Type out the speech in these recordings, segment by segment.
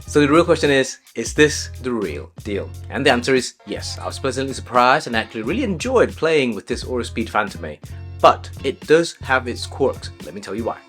So the real question is this the real deal? And the answer is yes. I was pleasantly surprised and actually really enjoyed playing with this Auraspeed Fantome, but it does have its quirks. Let me tell you why.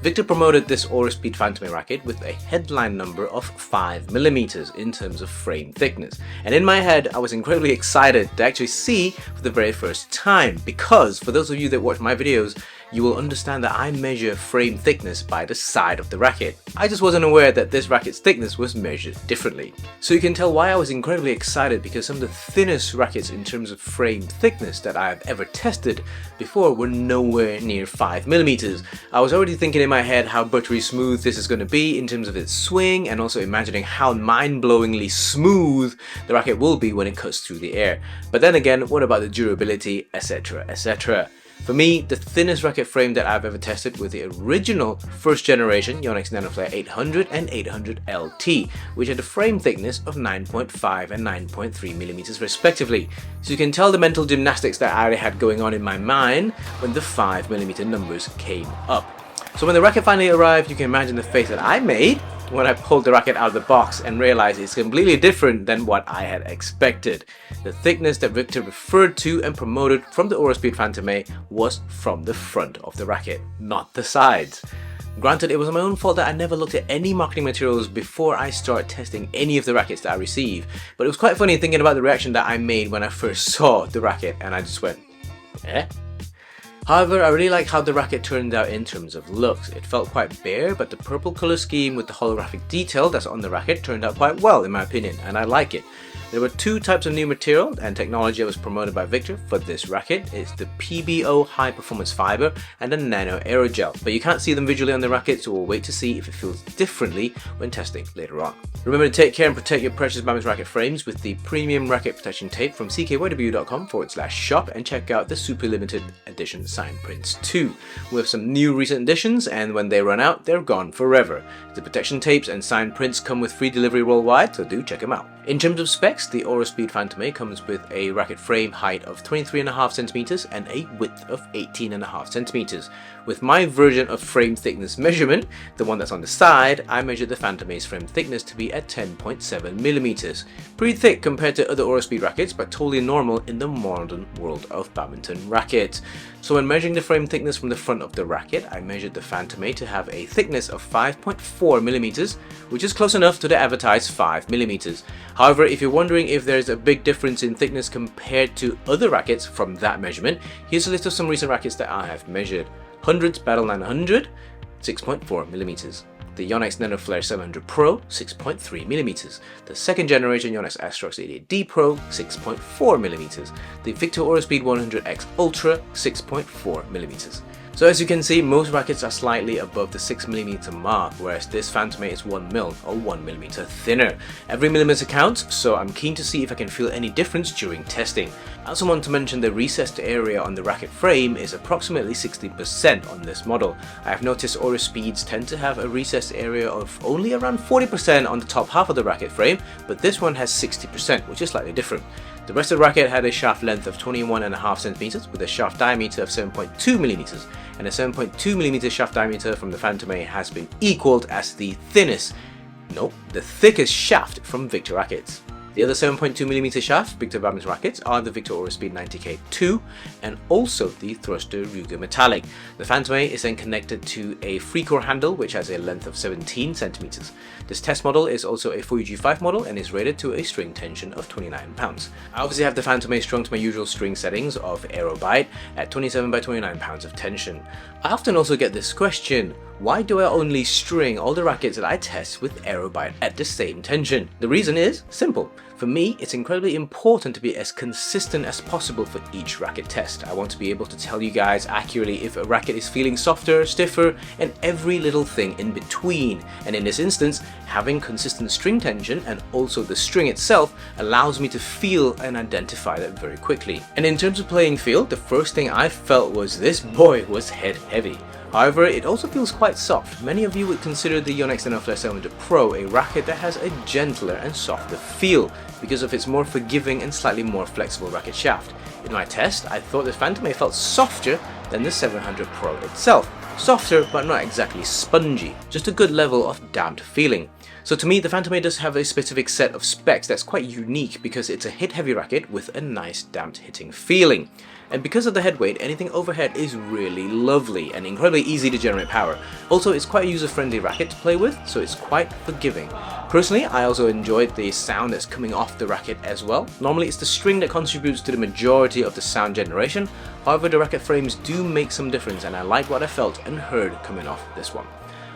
Victor promoted this Auraspeed Fantome racket with a headline number of 5mm in terms of frame thickness. And in my head, I was incredibly excited to actually see for the very first time, because for those of you that watch my videos, you will understand that I measure frame thickness by the side of the racket. I just wasn't aware that this racket's thickness was measured differently. So you can tell why I was incredibly excited, because some of the thinnest rackets in terms of frame thickness that I have ever tested before were nowhere near 5mm. I was already thinking in my head how buttery smooth this is going to be in terms of its swing, and also imagining how mind-blowingly smooth the racket will be when it cuts through the air. But then again, what about the durability, etc, etc? For me, the thinnest racket frame that I've ever tested was the original first generation Yonex NanoFlare 800 and 800 LT, which had a frame thickness of 9.5 and 9.3mm respectively. So you can tell the mental gymnastics that I already had going on in my mind when the 5mm numbers came up. So when the racket finally arrived, you can imagine the face that I made when I pulled the racket out of the box and realized it's completely different than what I had expected. The thickness that Victor referred to and promoted from the Auraspeed Fantome was from the front of the racket, not the sides. Granted, it was my own fault that I never looked at any marketing materials before I started testing any of the rackets that I receive, but it was quite funny thinking about the reaction that I made when I first saw the racket, and I just went, eh? However, I really like how the racket turned out in terms of looks. It felt quite bare, but the purple colour scheme with the holographic detail that's on the racket turned out quite well in my opinion, and I like it. There were two types of new material and technology that was promoted by Victor for this racket. It's the PBO high performance fiber and the nano aerogel, but you can't see them visually on the racket, so we'll wait to see if it feels differently when testing later on. Remember to take care and protect your precious badminton racket frames with the premium racket protection tape from ckYW.com/shop, and check out the super limited edition sign prints too. We have some new recent additions, and when they run out, they're gone forever. The protection tapes and sign prints come with free delivery worldwide, so do check them out. In terms of specs, the Auraspeed Fantome comes with a racket frame height of 23.5cm and a width of 18.5cm. With my version of frame thickness measurement, the one that's on the side, I measured the Fantome's frame thickness to be at 10.7mm. Pretty thick compared to other Auraspeed rackets, but totally normal in the modern world of badminton rackets. So when measuring the frame thickness from the front of the racket, I measured the Fantome to have a thickness of 5.4mm, which is close enough to the advertised 5mm. However, if you're wondering if there's a big difference in thickness compared to other rackets from that measurement, here's a list of some recent rackets that I have measured. 100's Battle 900, 6.4mm. The Yonex NanoFlare 700 Pro, 6.3mm. The second generation Yonex Astrox 88D Pro, 6.4mm. The Victor Auraspeed 100X Ultra, 6.4mm. So as you can see, most rackets are slightly above the 6mm mark, whereas this Fantome is 1mm or 1mm thinner. Every millimeter counts, so I'm keen to see if I can feel any difference during testing. I also want to mention the recessed area on the racket frame is approximately 60% on this model. I have noticed Auraspeeds tend to have a recessed area of only around 40% on the top half of the racket frame, but this one has 60%, which is slightly different. The rest of the racket had a shaft length of 21.5cm with a shaft diameter of 7.2mm, and a 7.2mm shaft diameter from the Fantome has been equaled as the thinnest, no, the thickest shaft from Victor rackets. The other 7.2mm shaft Victor badminton rackets are the Victor Auraspeed 90K2 and also the Thruster Ruger Metallic. The Fantome is then connected to a free core handle which has a length of 17cm. This test model is also a 4UG5 model and is rated to a string tension of 29 pounds. I obviously have the Fantome strung to my usual string settings of Aerobite at 27 by 29 pounds of tension. I often also get this question: why do I only string all the rackets that I test with Aerobite at the same tension? The reason is simple. For me, it's incredibly important to be as consistent as possible for each racket test. I want to be able to tell you guys accurately if a racket is feeling softer, stiffer, and every little thing in between. And in this instance, having consistent string tension and also the string itself allows me to feel and identify that very quickly. And in terms of playing feel, the first thing I felt was this boy was head heavy. However, it also feels quite soft. Many of you would consider the Yonex NanoFlare 700 Pro a racket that has a gentler and softer feel because of its more forgiving and slightly more flexible racket shaft. In my test, I thought the Fantome felt softer than the 700 Pro itself. Softer, but not exactly spongy, just a good level of damped feeling. So to me, the Fantome does have a specific set of specs that's quite unique because it's a hit-heavy racket with a nice damped hitting feeling. And because of the head weight, anything overhead is really lovely and incredibly easy to generate power. Also, it's quite a user-friendly racket to play with, so it's quite forgiving. Personally, I also enjoyed the sound that's coming off the racket as well. Normally, it's the string that contributes to the majority of the sound generation. However, the racket frames do make some difference, and I like what I felt and heard coming off this one.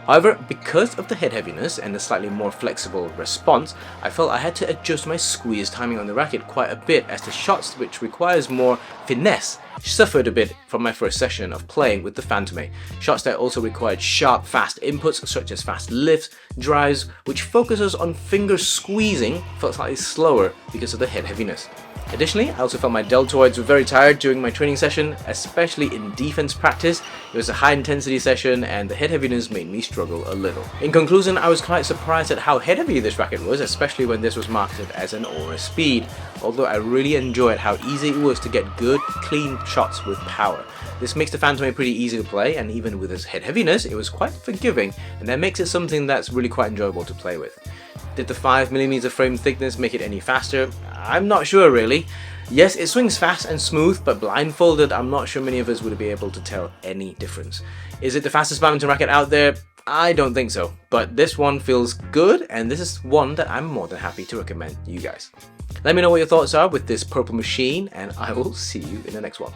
However, because of the head heaviness and the slightly more flexible response, I felt I had to adjust my squeeze timing on the racket quite a bit, as the shots which requires more finesse suffered a bit from my first session of playing with the Fantome. Shots that also required sharp, fast inputs such as fast lifts, drives, which focuses on finger squeezing, felt slightly slower because of the head heaviness. Additionally, I also felt my deltoids were very tired during my training session, especially in defense practice. It was a high intensity session and the head heaviness made me struggle a little. In conclusion, I was quite surprised at how head heavy this racket was, especially when this was marketed as an Auraspeed, although I really enjoyed how easy it was to get good, clean shots with power. This makes the Fantome pretty easy to play, and even with its head heaviness, it was quite forgiving, and that makes it something that's really quite enjoyable to play with. Did the 5mm frame thickness make it any faster? I'm not sure really. Yes, it swings fast and smooth, but blindfolded, I'm not sure many of us would be able to tell any difference. Is it the fastest badminton racket out there? I don't think so, but this one feels good, and this is one that I'm more than happy to recommend you guys. Let me know what your thoughts are with this purple machine, and I will see you in the next one.